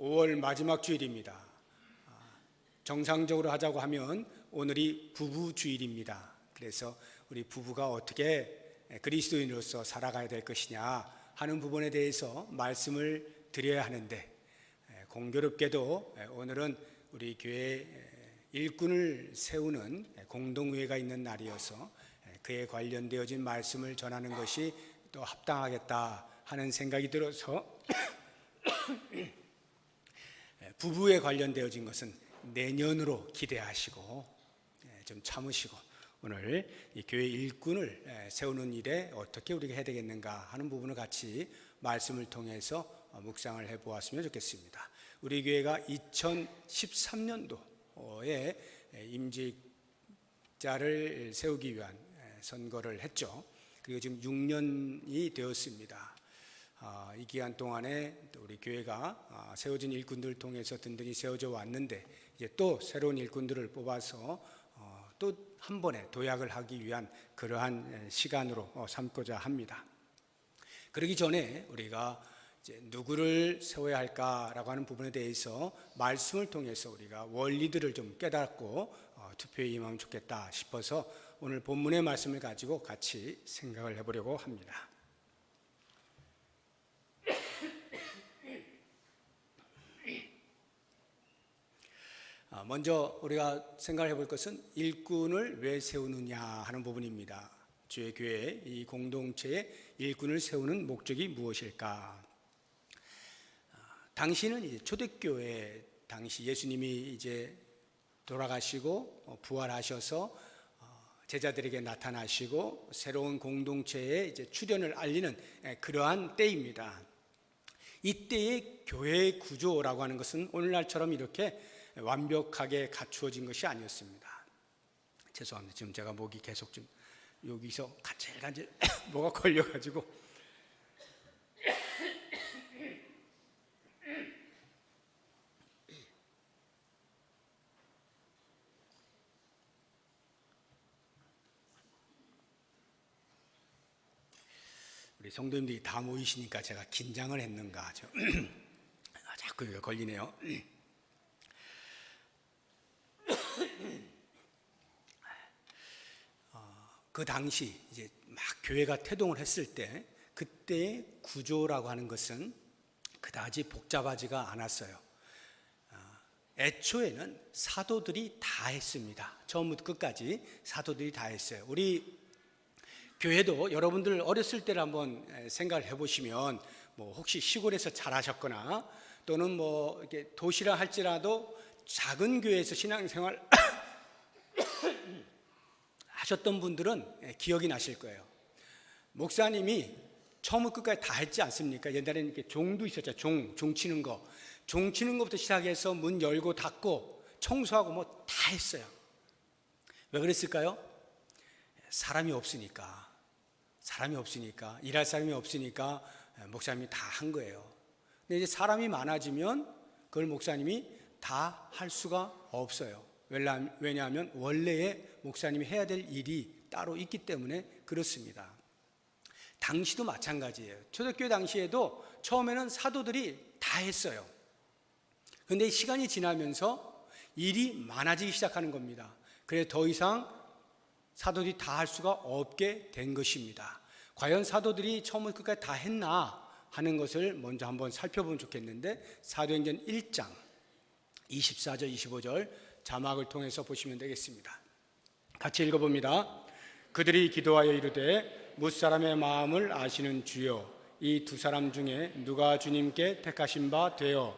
5월 마지막 주일입니다. 정상적으로 하자고 하면 오늘이 부부 주일입니다. 그래서 우리 부부가 어떻게 그리스도인으로서 살아가야 될 것이냐 하는 부분에 대해서 말씀을 드려야 하는데, 공교롭게도 오늘은 우리 교회 일꾼을 세우는 공동회가 있는 날이어서 그에 관련되어진 말씀을 전하는 것이 또 합당하겠다 하는 생각이 들어서 부부에 관련되어진 것은 내년으로 기대하시고 좀 참으시고, 오늘 이 교회 일꾼을 세우는 일에 어떻게 우리가 해야 되겠는가 하는 부분을 같이 말씀을 통해서 묵상을 해보았으면 좋겠습니다. 우리 교회가 2013년도에 임직자를 세우기 위한 선거를 했죠. 그리고 지금 6년이 되었습니다. 이 기간 동안에 우리 교회가 세워진 일꾼들을 통해서 든든히 세워져 왔는데, 이제 또 새로운 일꾼들을 뽑아서 또 한 번에 도약을 하기 위한 그러한 시간으로 삼고자 합니다. 그러기 전에 우리가 이제 누구를 세워야 할까라고 하는 부분에 대해서 말씀을 통해서 우리가 원리들을 좀 깨닫고 투표에 임하면 좋겠다 싶어서 오늘 본문의 말씀을 가지고 같이 생각을 해보려고 합니다. 먼저 우리가 생각을 해볼 것은 일꾼을 왜 세우느냐 하는 부분입니다. 주의 교회 이 공동체에 일꾼을 세우는 목적이 무엇일까? 당시는 이제 초대교회 당시 예수님이 이제 돌아가시고 부활하셔서 제자들에게 나타나시고 새로운 공동체의 이제 출현을 알리는 그러한 때입니다. 이때의 교회 구조라고 하는 것은 오늘날처럼 이렇게 완벽하게 갖추어진 것이 아니었습니다. 죄송합니다. 지금 제가 목이 계속 좀 여기서 간질간질 뭐가 걸려가지고 우리 성도님들이 다 모이시니까 제가 긴장을 했는가 하죠. 자꾸 이거 걸리네요. 그 당시 이제 막 교회가 태동을 했을 때 그때의 구조라고 하는 것은 그다지 복잡하지가 않았어요. 애초에는 사도들이 다 했습니다. 처음부터 끝까지 사도들이 다 했어요. 우리 교회도 여러분들 어렸을 때를 한번 생각을 해보시면, 뭐 혹시 시골에서 자라셨거나 또는 뭐 이렇게 도시라 할지라도 작은 교회에서 신앙생활 하셨던 분들은 기억이 나실 거예요. 목사님이 처음부터 끝까지 다 했지 않습니까? 옛날에는 이렇게 종도 있었죠. 종 치는 거. 종 치는 것부터 시작해서 문 열고 닫고 청소하고 뭐 다 했어요. 왜 그랬을까요? 사람이 없으니까, 일할 사람이 없으니까 목사님이 다 한 거예요. 근데 이제 사람이 많아지면 그걸 목사님이 다 할 수가 없어요. 왜냐하면 원래의 목사님이 해야 될 일이 따로 있기 때문에 그렇습니다. 당시도 마찬가지예요. 초대교회 당시에도 처음에는 사도들이 다 했어요. 그런데 시간이 지나면서 일이 많아지기 시작하는 겁니다. 그래서 더 이상 사도들이 다 할 수가 없게 된 것입니다. 과연 사도들이 처음부터 끝까지 다 했나 하는 것을 먼저 한번 살펴보면 좋겠는데, 사도행전 1장 24절 25절 자막을 통해서 보시면 되겠습니다. 같이 읽어봅니다. 그들이 기도하여 이르되 뭇사람의 마음을 아시는 주여, 이 두 사람 중에 누가 주님께 택하신 바 되어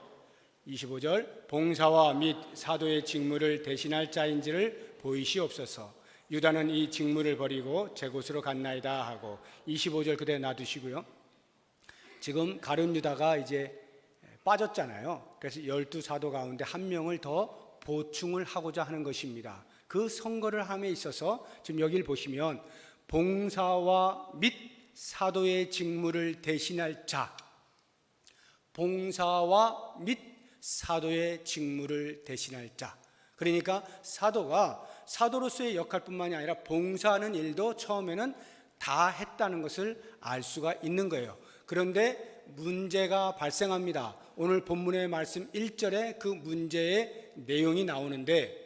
25절 봉사와 및 사도의 직무를 대신할 자인지를 보이시옵소서. 유다는 이 직무를 버리고 제 곳으로 갔나이다 하고 25절 그대로 놔두시고요. 지금 가룟 유다가 이제 빠졌잖아요. 그래서 12사도 가운데 한 명을 더 보충을 하고자 하는 것입니다. 그 선거를 함에 있어서 지금 여기를 보시면 봉사와 및 사도의 직무를 대신할 자, 봉사와 및 사도의 직무를 대신할 자. 그러니까 사도가 사도로서의 역할뿐만이 아니라 봉사하는 일도 처음에는 다 했다는 것을 알 수가 있는 거예요. 그런데 문제가 발생합니다. 오늘 본문의 말씀 1절에 그 문제의 내용이 나오는데,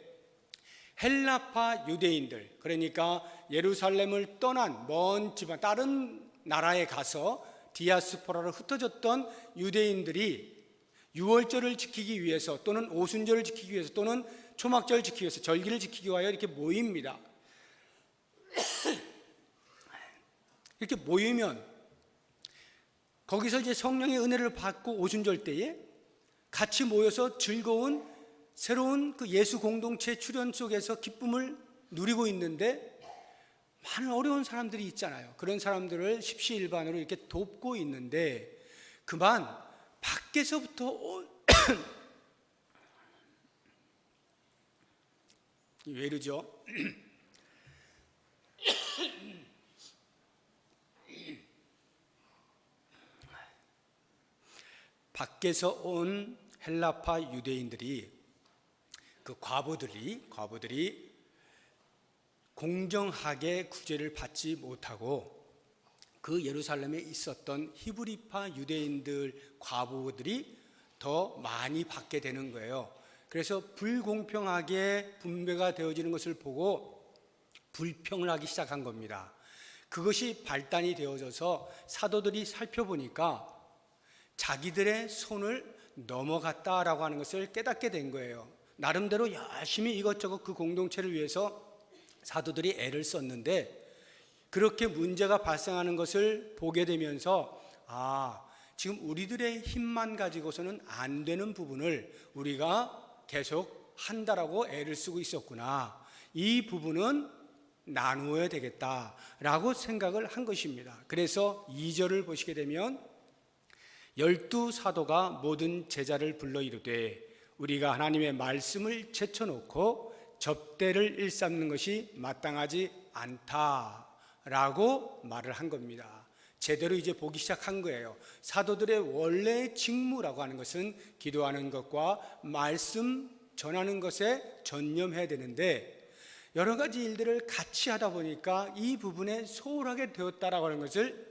헬라파 유대인들, 그러니까 예루살렘을 떠난 먼 지방 다른 나라에 가서 디아스포라로 흩어졌던 유대인들이 유월절을 지키기 위해서 또는 오순절을 지키기 위해서 또는 초막절을 지키기 위해서 절기를 지키기 위하여 이렇게 모입니다. 이렇게 모이면 거기서 이제 성령의 은혜를 받고 오순절 때에 같이 모여서 즐거운 새로운 그 예수 공동체 출현 속에서 기쁨을 누리고 있는데, 많은 어려운 사람들이 있잖아요. 그런 사람들을 십시일반으로 이렇게 돕고 있는데, 그만 밖에서부터 온 왜 이러죠? 밖에서 온 헬라파 유대인들이, 그 과부들이 공정하게 구제를 받지 못하고 그 예루살렘에 있었던 히브리파 유대인들 과부들이 더 많이 받게 되는 거예요. 그래서 불공평하게 분배가 되어지는 것을 보고 불평을 하기 시작한 겁니다. 그것이 발단이 되어져서 사도들이 살펴보니까 자기들의 손을 넘어갔다라고 하는 것을 깨닫게 된 거예요. 나름대로 열심히 이것저것 그 공동체를 위해서 사도들이 애를 썼는데, 그렇게 문제가 발생하는 것을 보게 되면서, 지금 우리들의 힘만 가지고서는 안 되는 부분을 우리가 계속 한다라고 애를 쓰고 있었구나, 이 부분은 나누어야 되겠다라고 생각을 한 것입니다. 그래서 2절을 보시게 되면 12사도가 모든 제자를 불러 이르되 우리가 하나님의 말씀을 제쳐놓고 접대를 일삼는 것이 마땅하지 않다라고 말을 한 겁니다. 제대로 이제 보기 시작한 거예요. 사도들의 원래 직무라고 하는 것은 기도하는 것과 말씀 전하는 것에 전념해야 되는데, 여러 가지 일들을 같이 하다 보니까 이 부분에 소홀하게 되었다라고 하는 것을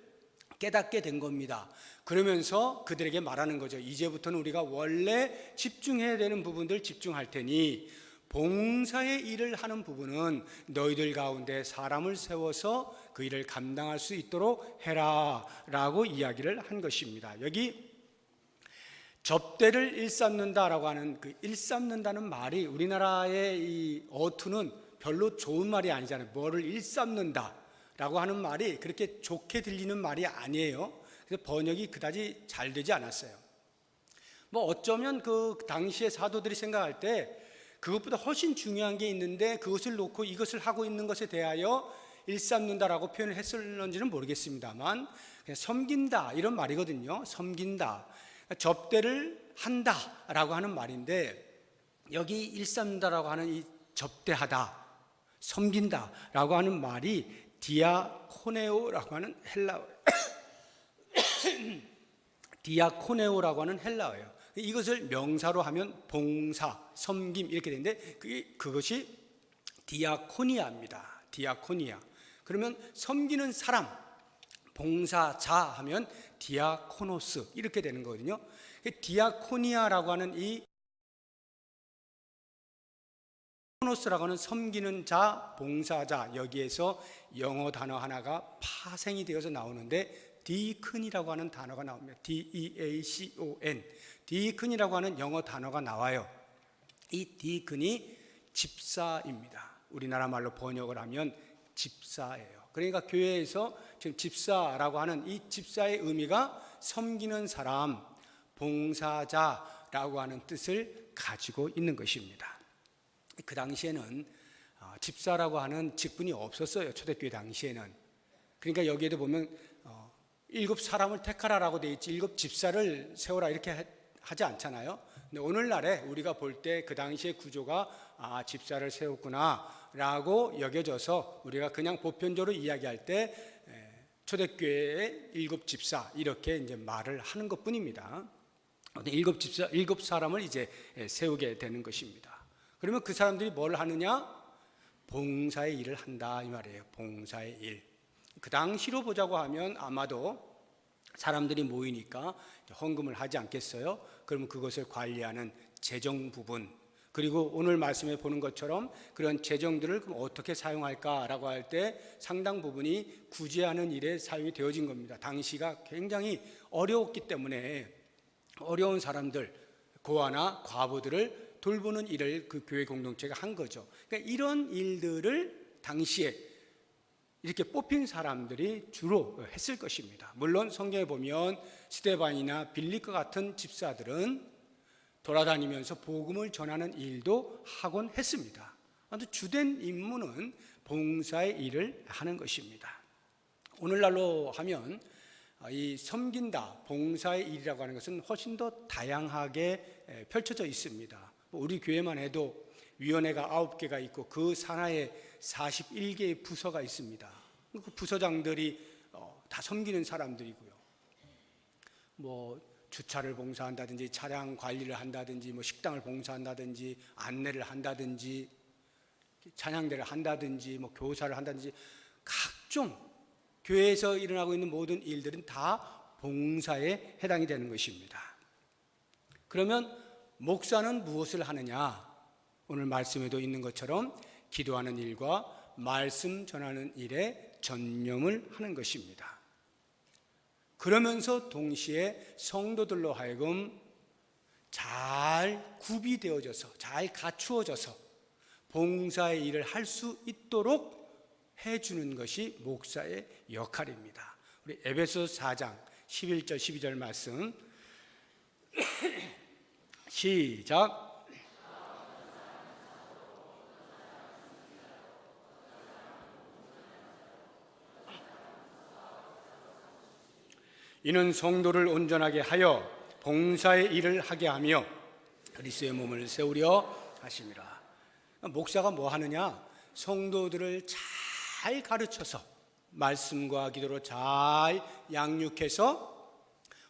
깨닫게 된 겁니다. 그러면서 그들에게 말하는 거죠. 이제부터는 우리가 원래 집중해야 되는 부분들 집중할 테니 봉사의 일을 하는 부분은 너희들 가운데 사람을 세워서 그 일을 감당할 수 있도록 해라 라고 이야기를 한 것입니다. 여기 접대를 일삼는다라고 하는 그 일삼는다는 말이 우리나라의 이 어투는 별로 좋은 말이 아니잖아요. 뭐를 일삼는다 라고 하는 말이 그렇게 좋게 들리는 말이 아니에요. 그래서 번역이 그다지 잘 되지 않았어요. 뭐 어쩌면 그 당시에 사도들이 생각할 때 그것보다 훨씬 중요한 게 있는데 그것을 놓고 이것을 하고 있는 것에 대하여 일삼는다라고 표현을 했을런지는 모르겠습니다만, 그냥 섬긴다 이런 말이거든요. 섬긴다, 접대를 한다라고 하는 말인데, 여기 일삼는다라고 하는 이 접대하다, 섬긴다라고 하는 말이 디아코네오라고 하는 헬라어 디아코네오라고 하는 헬라어예요. 이것을 명사로 하면 봉사, 섬김 이렇게 되는데 그것이 디아코니아입니다. 디아코니아. 그러면 섬기는 사람, 봉사자 하면 디아코노스 이렇게 되는 거거든요. 디아코니아라고 하는 이 코노스라고 하는 섬기는 자, 봉사자, 여기에서 영어 단어 하나가 파생이 되어서 나오는데 디큰이라고 하는 단어가 나옵니다. D-E-A-C-O-N. 디큰이라고 하는 영어 단어가 나와요. 이 디큰이 집사입니다. 우리나라 말로 번역을 하면 집사예요. 그러니까 교회에서 지금 집사라고 하는 이 집사의 의미가 섬기는 사람, 봉사자라고 하는 뜻을 가지고 있는 것입니다. 그 당시에는 집사라고 하는 직분이 없었어요. 초대교회 당시에는. 그러니까 여기에도 보면 7사람을 택하라라고 되어 있지 7집사를 세워라 이렇게 하지 않잖아요. 근데 오늘날에 우리가 볼 때 그 당시의 구조가 집사를 세웠구나 라고 여겨져서 우리가 그냥 보편적으로 이야기할 때 초대교회의 7집사 이렇게 이제 말을 하는 것 뿐입니다. 7집사, 7사람을 이제 세우게 되는 것입니다. 그러면 그 사람들이 뭘 하느냐? 봉사의 일을 한다 이 말이에요. 봉사의 일. 그 당시로 보자고 하면 아마도 사람들이 모이니까 헌금을 하지 않겠어요? 그러면 그것을 관리하는 재정 부분, 그리고 오늘 말씀에 보는 것처럼 그런 재정들을 그럼 어떻게 사용할까라고 할 때 상당 부분이 구제하는 일에 사용이 되어진 겁니다. 당시가 굉장히 어려웠기 때문에 어려운 사람들, 고아나 과부들을 돌보는 일을 그 교회 공동체가 한 거죠. 그러니까 이런 일들을 당시에 이렇게 뽑힌 사람들이 주로 했을 것입니다. 물론 성경에 보면 스데반이나 빌립과 같은 집사들은 돌아다니면서 복음을 전하는 일도 하곤 했습니다. 아주 주된 임무는 봉사의 일을 하는 것입니다. 오늘날로 하면 이 섬긴다, 봉사의 일이라고 하는 것은 훨씬 더 다양하게 펼쳐져 있습니다. 우리 교회만 해도 위원회가 9개가 있고 그 산하에 41개의 부서가 있습니다. 그 부서장들이 다 섬기는 사람들이고요. 주차를 봉사한다든지 차량 관리를 한다든지 식당을 봉사한다든지 안내를 한다든지 찬양대를 한다든지 교사를 한다든지 각종 교회에서 일어나고 있는 모든 일들은 다 봉사에 해당이 되는 것입니다. 그러면 목사는 무엇을 하느냐? 오늘 말씀에도 있는 것처럼 기도하는 일과 말씀 전하는 일에 전념을 하는 것입니다. 그러면서 동시에 성도들로 하여금 잘 구비되어져서 잘 갖추어져서 봉사의 일을 할 수 있도록 해주는 것이 목사의 역할입니다. 우리 에베소서 4장 11절 12절 말씀 시작. 이는 성도를 온전하게 하여 봉사의 일을 하게 하며 그리스도의 몸을 세우려 하심이라. 목사가 뭐 하느냐? 성도들을 잘 가르쳐서 말씀과 기도로 잘 양육해서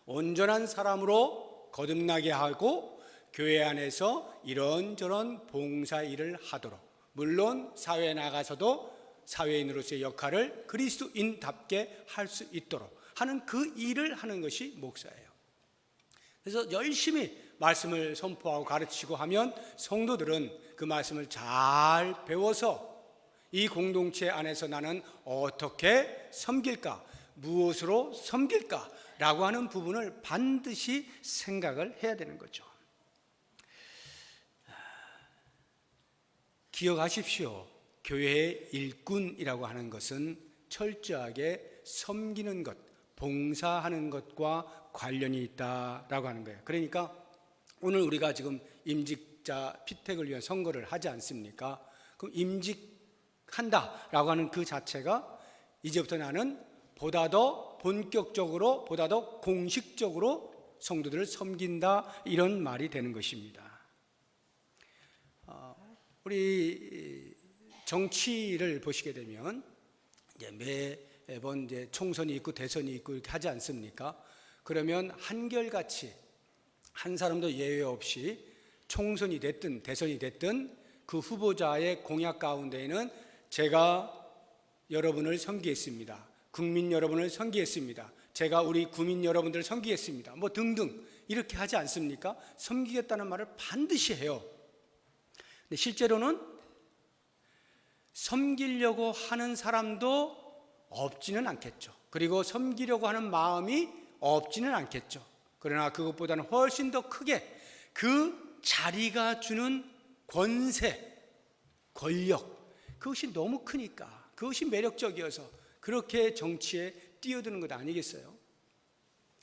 온전한 사람으로 거듭나게 하고 교회 안에서 이런저런 봉사 일을 하도록, 물론 사회에 나가서도 사회인으로서의 역할을 그리스도인답게 할 수 있도록 하는 그 일을 하는 것이 목사예요. 그래서 열심히 말씀을 선포하고 가르치고 하면 성도들은 그 말씀을 잘 배워서 이 공동체 안에서 나는 어떻게 섬길까, 무엇으로 섬길까 라고 하는 부분을 반드시 생각을 해야 되는 거죠. 기억하십시오. 교회의 일꾼이라고 하는 것은 철저하게 섬기는 것, 봉사하는 것과 관련이 있다라고 하는 거예요. 그러니까 오늘 우리가 지금 임직자 피택을 위한 선거를 하지 않습니까? 그럼 임직한다라고 하는 그 자체가 이제부터 나는 보다 더 본격적으로, 보다 더 공식적으로 성도들을 섬긴다, 이런 말이 되는 것입니다. 우리 정치를 보시게 되면 매번 총선이 있고 대선이 있고 이렇게 하지 않습니까? 그러면 한결같이 한 사람도 예외 없이 총선이 됐든 대선이 됐든 그 후보자의 공약 가운데에는 제가 여러분을 섬기겠습니다, 국민 여러분을 섬기겠습니다, 제가 우리 구민 여러분들을 섬기겠습니다, 등등 이렇게 하지 않습니까? 섬기겠다는 말을 반드시 해요. 근데 실제로는 섬기려고 하는 사람도 없지는 않겠죠. 그리고 섬기려고 하는 마음이 없지는 않겠죠. 그러나 그것보다는 훨씬 더 크게 그 자리가 주는 권세, 권력, 그것이 너무 크니까, 그것이 매력적이어서 그렇게 정치에 뛰어드는 것 아니겠어요?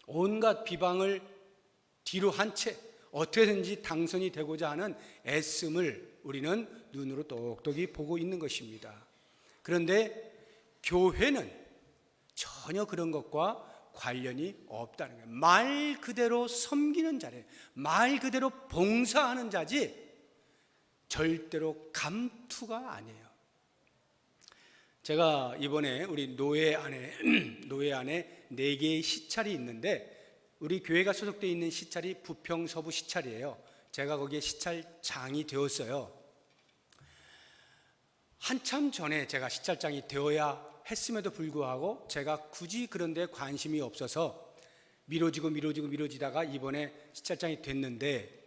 온갖 비방을 뒤로 한 채 어떻게든지 당선이 되고자 하는 애씀을 우리는 눈으로 똑똑히 보고 있는 것입니다. 그런데 교회는 전혀 그런 것과 관련이 없다는 거예요. 말 그대로 섬기는 자리예요. 말 그대로 봉사하는 자지 절대로 감투가 아니에요. 제가 이번에 우리 노회 안에 4개의 시찰이 있는데, 우리 교회가 소속되어 있는 시찰이 부평 서부 시찰이에요. 제가 거기에 시찰장이 되었어요. 한참 전에 제가 시찰장이 되어야 했음에도 불구하고 제가 굳이 그런 데 관심이 없어서 미뤄지다가 이번에 시찰장이 됐는데,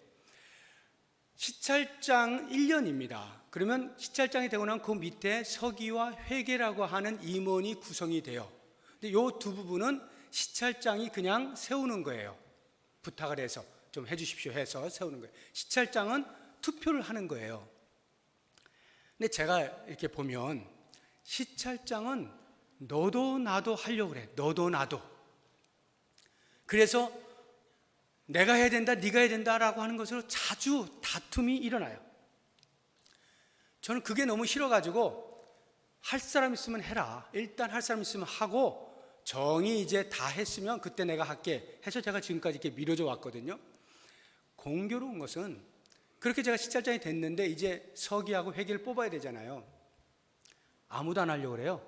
시찰장 1년입니다. 그러면 시찰장이 되고 나면 그 밑에 서기와 회계라고 하는 임원이 구성이 돼요. 근데 이 두 부분은 시찰장이 그냥 세우는 거예요. 부탁을 해서 좀 해주십시오 해서 세우는 거예요. 시찰장은 투표를 하는 거예요. 근데 제가 이렇게 보면 시찰장은 너도 나도 하려고 그래. 너도 나도. 그래서 내가 해야 된다, 네가 해야 된다라고 하는 것으로 자주 다툼이 일어나요. 저는 그게 너무 싫어가지고 할 사람 있으면 해라. 일단 할 사람 있으면 하고 정이 이제 다 했으면 그때 내가 할게 해서 제가 지금까지 이렇게 미뤄져 왔거든요. 공교로운 것은 그렇게 제가 시찰장이 됐는데 이제 서기하고 회계를 뽑아야 되잖아요. 아무도 안 하려고 그래요.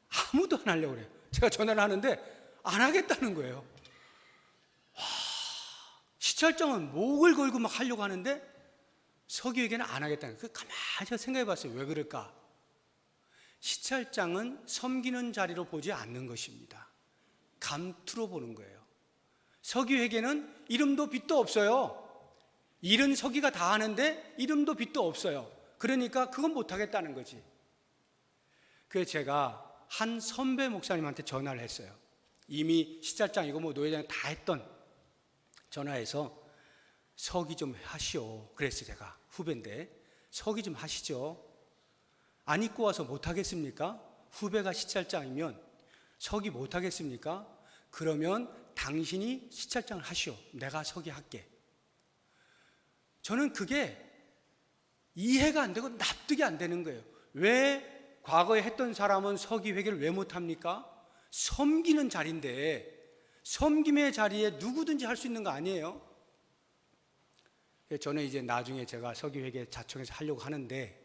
아무도 안 하려고 그래요. 제가 전화를 하는데 안 하겠다는 거예요. 와, 시찰장은 목을 걸고 막 하려고 하는데 서기회계는 안 하겠다는 거예요. 가만히 생각해 봤어요. 왜 그럴까? 시찰장은 섬기는 자리로 보지 않는 것입니다. 감투로 보는 거예요. 서기회계는 이름도 빚도 없어요. 일은 서기가 다 하는데 이름도 빚도 없어요. 그러니까 그건 못하겠다는 거지. 그래서 제가 한 선배 목사님한테 전화를 했어요. 이미 시찰장이고 뭐 노회장 다 했던, 전화해서 서기 좀 하시오. 그랬어요. 제가 후배인데 서기 좀 하시죠. 안 입고 와서 못하겠습니까? 후배가 시찰장이면 서기 못하겠습니까? 그러면 당신이 시찰장을 하시오. 내가 서기 할게. 저는 그게 이해가 안 되고 납득이 안 되는 거예요. 왜 과거에 했던 사람은 서기 회계를 왜 못합니까? 섬기는 자리인데 섬김의 자리에 누구든지 할 수 있는 거 아니에요? 저는 이제 나중에 제가 서기 회계 자청해서 하려고 하는데,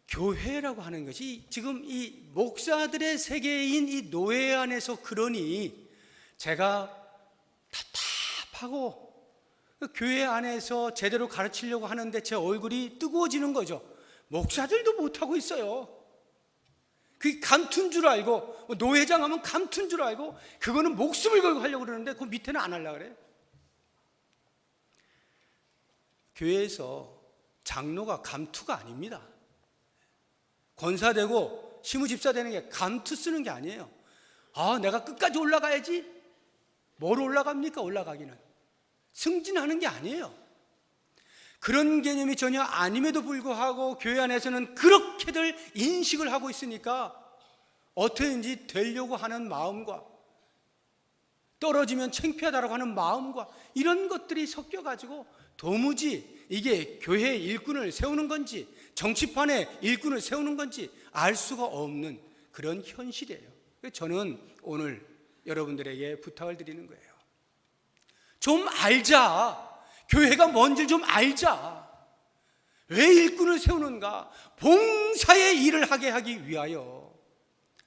교회라고 하는 것이 지금 이 목사들의 세계인 이 노예 안에서 그러니 제가 답답하고 교회 안에서 제대로 가르치려고 하는데 제 얼굴이 뜨거워지는 거죠. 목사들도 못하고 있어요. 그게 감투인 줄 알고, 노회장 하면 감투인 줄 알고 그거는 목숨을 걸고 하려고 그러는데 그 밑에는 안 하려고 그래요. 교회에서 장로가 감투가 아닙니다. 권사되고 시무집사 되는 게 감투 쓰는 게 아니에요. 아, 내가 끝까지 올라가야지. 뭘 올라갑니까? 올라가기는 승진하는 게 아니에요. 그런 개념이 전혀 아님에도 불구하고 교회 안에서는 그렇게들 인식을 하고 있으니까 어떻게든지 되려고 하는 마음과 떨어지면 창피하다라고 하는 마음과 이런 것들이 섞여가지고 도무지 이게 교회 일꾼을 세우는 건지 정치판에 일꾼을 세우는 건지 알 수가 없는 그런 현실이에요. 저는 오늘 여러분들에게 부탁을 드리는 거예요. 좀 알자. 교회가 뭔지 좀 알자. 왜 일꾼을 세우는가? 봉사의 일을 하게 하기 위하여,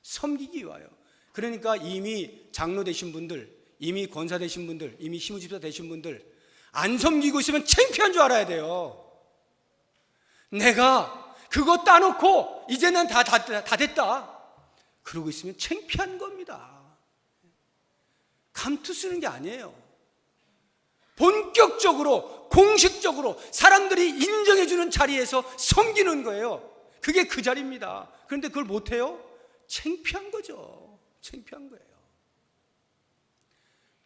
섬기기 위하여. 그러니까 이미 장로 되신 분들, 이미 권사 되신 분들, 이미 시무집사 되신 분들 안 섬기고 있으면 창피한 줄 알아야 돼요. 내가 그거 따놓고 이제는 다 됐다 그러고 있으면 창피한 겁니다. 감투 쓰는 게 아니에요. 본격적으로 공식적으로 사람들이 인정해주는 자리에서 섬기는 거예요. 그게 그 자리입니다. 그런데 그걸 못해요? 창피한 거죠. 창피한 거예요.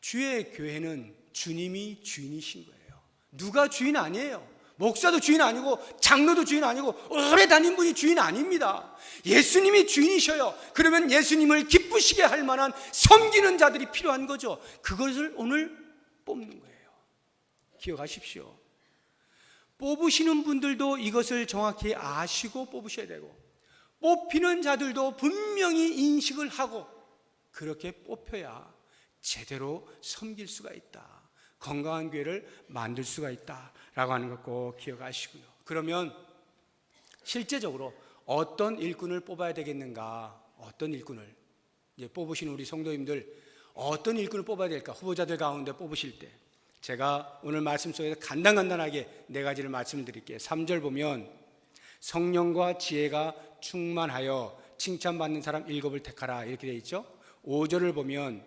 주의 교회는 주님이 주인이신 거예요. 누가 주인 아니에요. 목사도 주인 아니고 장로도 주인 아니고 오래 다닌 분이 주인 아닙니다. 예수님이 주인이셔요. 그러면 예수님을 기쁘시게 할 만한 섬기는 자들이 필요한 거죠. 그것을 오늘 뽑는 거예요. 기억하십시오. 뽑으시는 분들도 이것을 정확히 아시고 뽑으셔야 되고, 뽑히는 자들도 분명히 인식을 하고 그렇게 뽑혀야 제대로 섬길 수가 있다. 건강한 교회를 만들 수가 있다라고 하는 것 꼭 기억하시고요. 그러면 실제적으로 어떤 일꾼을 뽑아야 되겠는가? 어떤 일꾼을 이제 뽑으시는 우리 성도님들 어떤 일꾼을 뽑아야 될까? 후보자들 가운데 뽑으실 때 제가 오늘 말씀 속에서 간단하게 네 가지를 말씀드릴게요. 3절 보면 성령과 지혜가 충만하여 칭찬받는 사람 7을 택하라 이렇게 되어 있죠. 5절을 보면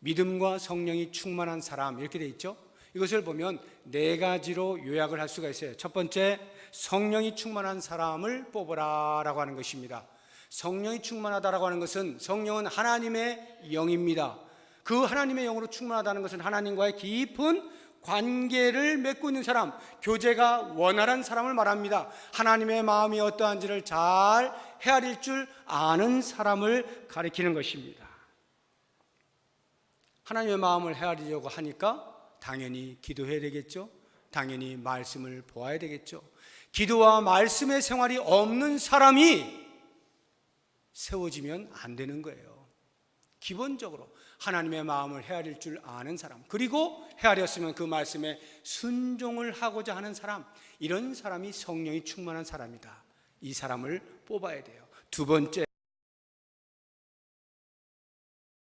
믿음과 성령이 충만한 사람 이렇게 돼 있죠. 이것을 보면 네 가지로 요약을 할 수가 있어요. 첫 번째, 성령이 충만한 사람을 뽑으라 라고 하는 것입니다. 성령이 충만하다라고 하는 것은 성령은 하나님의 영입니다. 그 하나님의 영으로 충만하다는 것은 하나님과의 깊은 관계를 맺고 있는 사람, 교제가 원활한 사람을 말합니다. 하나님의 마음이 어떠한지를 잘 헤아릴 줄 아는 사람을 가리키는 것입니다. 하나님의 마음을 헤아리려고 하니까 당연히 기도해야 되겠죠. 당연히 말씀을 보아야 되겠죠. 기도와 말씀의 생활이 없는 사람이 세워지면 안 되는 거예요. 기본적으로 하나님의 마음을 헤아릴 줄 아는 사람, 그리고 헤아렸으면 그 말씀에 순종을 하고자 하는 사람, 이런 사람이 성령이 충만한 사람이다. 이 사람을 뽑아야 돼요. 두 번째,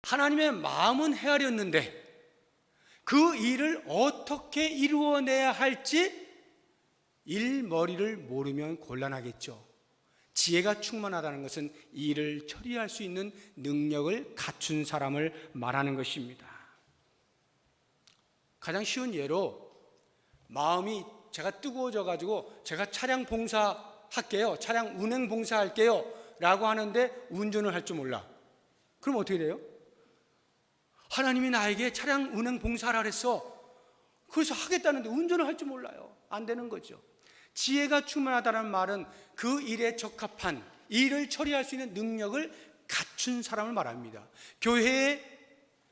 하나님의 마음은 헤아렸는데 그 일을 어떻게 이루어내야 할지 일머리를 모르면 곤란하겠죠. 지혜가 충만하다는 것은 일을 처리할 수 있는 능력을 갖춘 사람을 말하는 것입니다. 가장 쉬운 예로, 마음이 제가 뜨거워져 가지고 제가 차량 봉사할게요, 차량 운행 봉사할게요 라고 하는데 운전을 할 줄 몰라. 그럼 어떻게 돼요? 하나님이 나에게 차량 운행 봉사하라 그랬어. 그래서 하겠다는데 운전을 할 줄 몰라요. 안 되는 거죠. 지혜가 충만하다는 말은 그 일에 적합한, 일을 처리할 수 있는 능력을 갖춘 사람을 말합니다. 교회에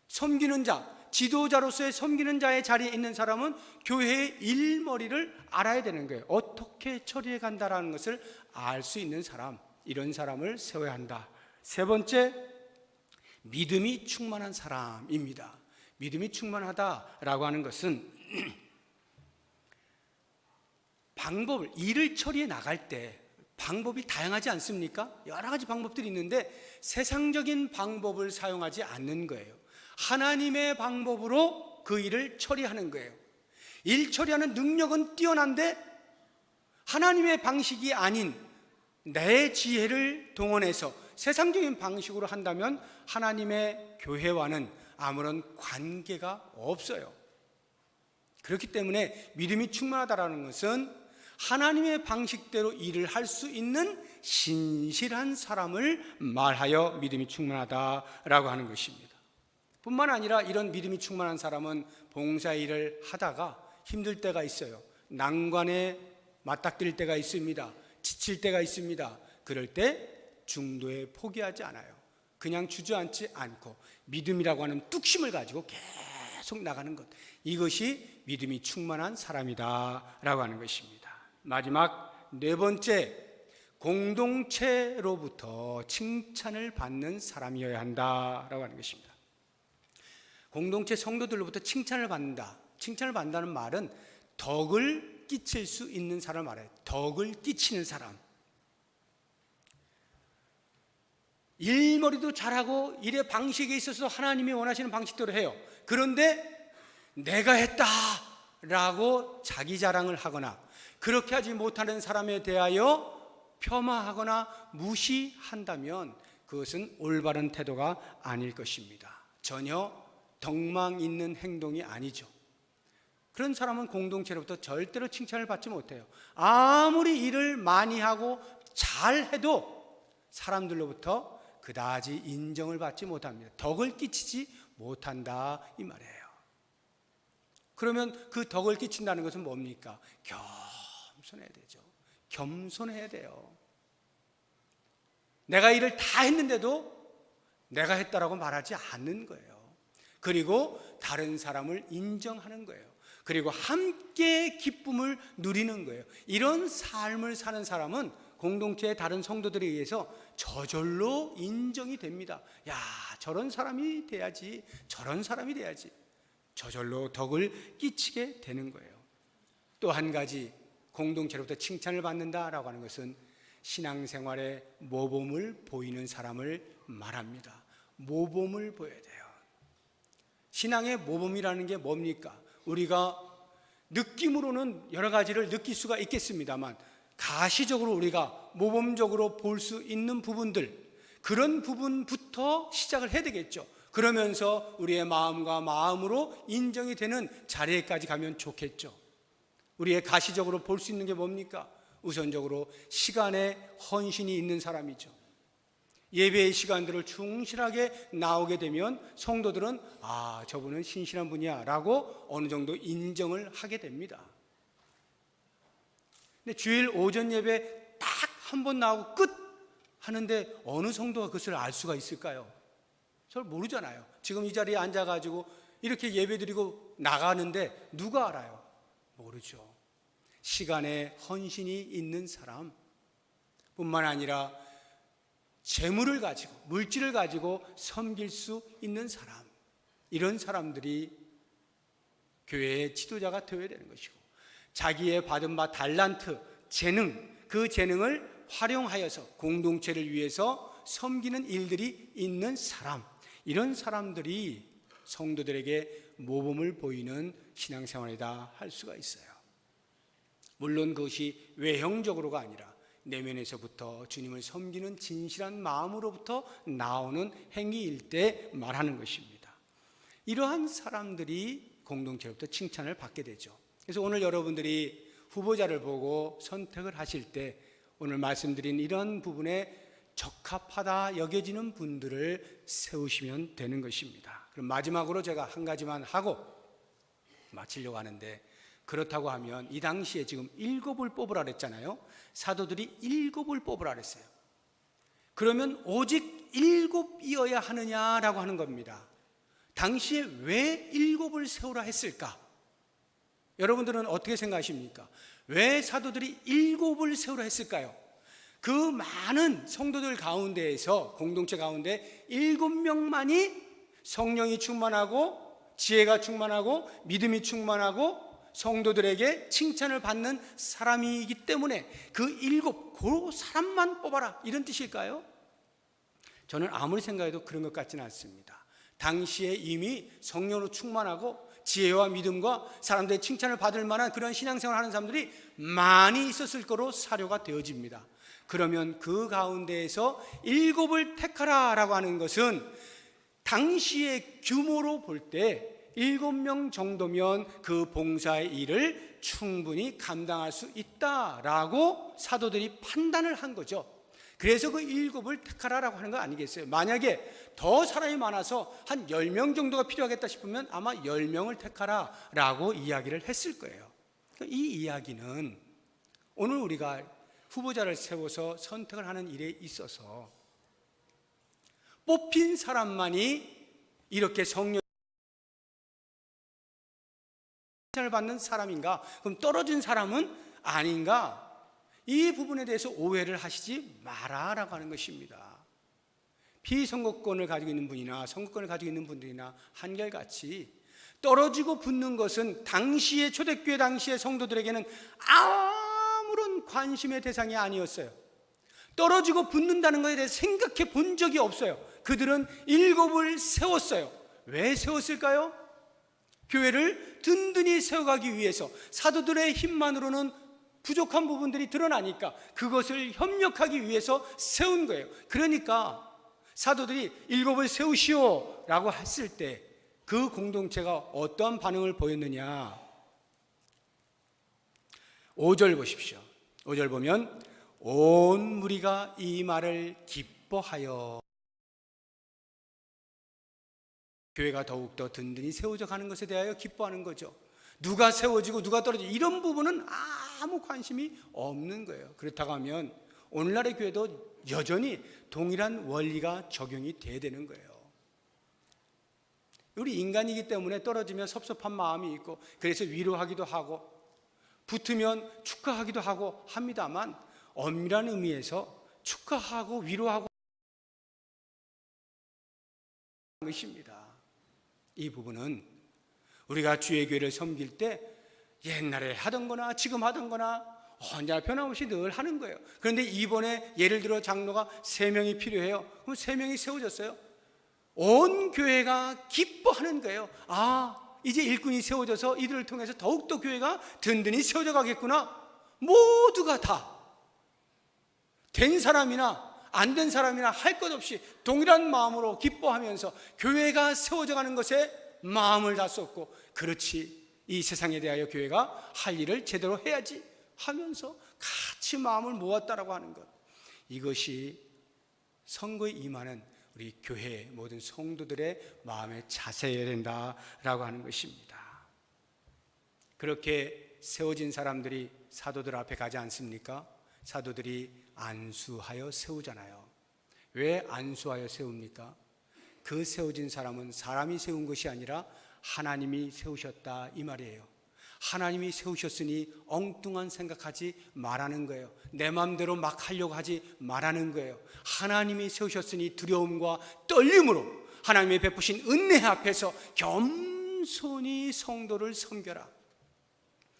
섬기는 자, 지도자로서의 섬기는 자의 자리에 있는 사람은 교회의 일머리를 알아야 되는 거예요. 어떻게 처리해 간다라는 것을 알 수 있는 사람, 이런 사람을 세워야 한다. 세 번째, 믿음이 충만한 사람입니다. 믿음이 충만하다라고 하는 것은 방법을, 일을 처리해 나갈 때 방법이 다양하지 않습니까? 여러 가지 방법들이 있는데 세상적인 방법을 사용하지 않는 거예요. 하나님의 방법으로 그 일을 처리하는 거예요. 일 처리하는 능력은 뛰어난데 하나님의 방식이 아닌 내 지혜를 동원해서 세상적인 방식으로 한다면 하나님의 교회와는 아무런 관계가 없어요. 그렇기 때문에 믿음이 충만하다는 것은 하나님의 방식대로 일을 할 수 있는 신실한 사람을 말하여 믿음이 충만하다라고 하는 것입니다. 뿐만 아니라 이런 믿음이 충만한 사람은 봉사일을 하다가 힘들 때가 있어요. 난관에 맞닥뜨릴 때가 있습니다. 지칠 때가 있습니다. 그럴 때 중도에 포기하지 않아요. 그냥 주저앉지 않고 믿음이라고 하는 뚝심을 가지고 계속 나가는 것, 이것이 믿음이 충만한 사람이다 라고 하는 것입니다. 마지막 네 번째, 공동체로부터 칭찬을 받는 사람이어야 한다라고 하는 것입니다. 공동체 성도들로부터 칭찬을 받는다. 칭찬을 받는다는 말은 덕을 끼칠 수 있는 사람을 말해요. 덕을 끼치는 사람. 일머리도 잘하고 일의 방식에 있어서 하나님이 원하시는 방식대로 해요. 그런데 내가 했다라고 자기 자랑을 하거나 그렇게 하지 못하는 사람에 대하여 폄하하거나 무시한다면 그것은 올바른 태도가 아닐 것입니다. 전혀 덕망 있는 행동이 아니죠. 그런 사람은 공동체로부터 절대로 칭찬을 받지 못해요. 아무리 일을 많이 하고 잘해도 사람들로부터 그다지 인정을 받지 못합니다. 덕을 끼치지 못한다 이 말이에요. 그러면 그 덕을 끼친다는 것은 뭡니까? 겸손해야 되죠. 겸손해야 돼요. 내가 일을 다 했는데도 내가 했다라고 말하지 않는 거예요. 그리고 다른 사람을 인정하는 거예요. 그리고 함께 기쁨을 누리는 거예요. 이런 삶을 사는 사람은 공동체의 다른 성도들에 의해서 저절로 인정이 됩니다. 야, 저런 사람이 돼야지, 저런 사람이 돼야지. 저절로 덕을 끼치게 되는 거예요. 또 한 가지, 공동체로부터 칭찬을 받는다라고 하는 것은 신앙생활의 모범을 보이는 사람을 말합니다. 모범을 보여야 돼요. 신앙의 모범이라는 게 뭡니까? 우리가 느낌으로는 여러 가지를 느낄 수가 있겠습니다만 가시적으로 우리가 모범적으로 볼 수 있는 부분들, 그런 부분부터 시작을 해야 되겠죠. 그러면서 우리의 마음과 마음으로 인정이 되는 자리에까지 가면 좋겠죠. 우리의 가시적으로 볼 수 있는 게 뭡니까? 우선적으로 시간에 헌신이 있는 사람이죠. 예배의 시간들을 충실하게 나오게 되면 성도들은 저분은 신실한 분이야 라고 어느 정도 인정을 하게 됩니다. 근데 주일 오전 예배 딱 한 번 나오고 끝 하는데 어느 성도가 그것을 알 수가 있을까요? 잘 모르잖아요. 지금 이 자리에 앉아가지고 이렇게 예배 드리고 나가는데 누가 알아요? 모르죠. 시간에 헌신이 있는 사람 뿐만 아니라 재물을 가지고 물질을 가지고 섬길 수 있는 사람, 이런 사람들이 교회의 지도자가 되어야 되는 것이고, 자기의 받은 바 달란트, 재능, 그 재능을 활용하여서 공동체를 위해서 섬기는 일들이 있는 사람, 이런 사람들이 성도들에게 모범을 보이는 신앙생활이다 할 수가 있어요. 물론 그것이 외형적으로가 아니라 내면에서부터 주님을 섬기는 진실한 마음으로부터 나오는 행위일 때 말하는 것입니다. 이러한 사람들이 공동체로부터 칭찬을 받게 되죠. 그래서 오늘 여러분들이 후보자를 보고 선택을 하실 때 오늘 말씀드린 이런 부분에 적합하다 여겨지는 분들을 세우시면 되는 것입니다. 그럼 마지막으로 제가 한 가지만 하고 마치려고 하는데, 그렇다고 하면 이 당시에 지금 7을 뽑으라 그랬잖아요. 사도들이 7을 뽑으라 그랬어요. 그러면 오직 7이어야 하느냐라고 하는 겁니다. 당시에 왜 7을 세우라 했을까? 여러분들은 어떻게 생각하십니까? 왜 사도들이 7을 세우라 했을까요? 그 많은 성도들 가운데에서, 공동체 가운데 7명만이 성령이 충만하고 지혜가 충만하고 믿음이 충만하고 성도들에게 칭찬을 받는 사람이기 때문에 그 7, 그 사람만 뽑아라, 이런 뜻일까요? 저는 아무리 생각해도 그런 것 같지는 않습니다. 당시에 이미 성령으로 충만하고 지혜와 믿음과 사람들의 칭찬을 받을 만한 그런 신앙생활을 하는 사람들이 많이 있었을 거로 사료가 되어집니다. 그러면 그 가운데에서 7을 택하라 라고 하는 것은 당시의 규모로 볼 때 7명 정도면 그 봉사의 일을 충분히 감당할 수 있다라고 사도들이 판단을 한 거죠. 그래서 그 7을 택하라라고 하는 거 아니겠어요? 만약에 더 사람이 많아서 한 10명 정도가 필요하겠다 싶으면 아마 10명을 택하라라고 이야기를 했을 거예요. 이 이야기는 오늘 우리가 후보자를 세워서 선택을 하는 일에 있어서 뽑힌 사람만이 이렇게 성령 칭찬을 받는 사람인가? 그럼 떨어진 사람은 아닌가? 이 부분에 대해서 오해를 하시지 마라라고 하는 것입니다. 비선거권을 가지고 있는 분이나 선거권을 가지고 있는 분들이나 한결같이 떨어지고 붙는 것은 당시의 초대교회 당시의 성도들에게는 아무런 관심의 대상이 아니었어요. 떨어지고 붙는다는 것에 대해 생각해 본 적이 없어요. 그들은 7을 세웠어요. 왜 세웠을까요? 교회를 든든히 세워가기 위해서. 사도들의 힘만으로는 부족한 부분들이 드러나니까 그것을 협력하기 위해서 세운 거예요. 그러니까 사도들이 7을 세우시오 라고 했을 때 그 공동체가 어떤 반응을 보였느냐. 5절 보십시오. 5절 보면 온 무리가 이 말을 기뻐하여, 교회가 더욱더 든든히 세워져 가는 것에 대하여 기뻐하는 거죠. 누가 세워지고 누가 떨어지고 이런 부분은 아무 관심이 없는 거예요. 그렇다고 하면 오늘날의 교회도 여전히 동일한 원리가 적용이 돼야 되는 거예요. 우리 인간이기 때문에 떨어지면 섭섭한 마음이 있고 그래서 위로하기도 하고 붙으면 축하하기도 하고 합니다만, 엄밀한 의미에서 축하하고 위로하고 것입니다. 이 부분은 우리가 주의 교회를 섬길 때 옛날에 하던 거나 지금 하던 거나 언제나 변함없이 늘 하는 거예요. 그런데 이번에 예를 들어 장로가 3명이 필요해요. 그럼 3명이 세워졌어요. 온 교회가 기뻐하는 거예요. 이제 일꾼이 세워져서 이들을 통해서 더욱더 교회가 든든히 세워져 가겠구나. 모두가 다 된 사람이나 안 된 사람이나 할 것 없이 동일한 마음으로 기뻐하면서 교회가 세워져 가는 것에 마음을 다 쏟고, 그렇지, 이 세상에 대하여 교회가 할 일을 제대로 해야지 하면서 같이 마음을 모았다라고 하는 것, 이것이 선거에 임하는 우리 교회 모든 성도들의 마음의 자세여야 된다라고 하는 것입니다. 그렇게 세워진 사람들이 사도들 앞에 가지 않습니까? 사도들이 안수하여 세우잖아요. 왜 안수하여 세웁니까? 그 세워진 사람은 사람이 세운 것이 아니라 하나님이 세우셨다, 이 말이에요. 하나님이 세우셨으니 엉뚱한 생각하지 말라는 거예요. 내 마음대로 막 하려고 하지 말라는 거예요. 하나님이 세우셨으니 두려움과 떨림으로 하나님이 베푸신 은혜 앞에서 겸손히 성도를 섬겨라,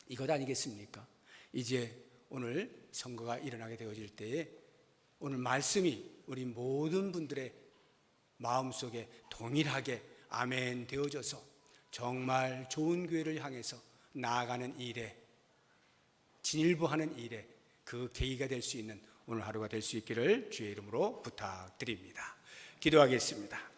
이것 아니겠습니까? 이제 오늘 선거가 일어나게 되어질 때에 오늘 말씀이 우리 모든 분들의 마음속에 동일하게 아멘 되어져서 정말 좋은 교회를 향해서 나아가는 일에, 진일보하는 일에 그 계기가 될 수 있는 오늘 하루가 될 수 있기를 주의 이름으로 부탁드립니다. 기도하겠습니다.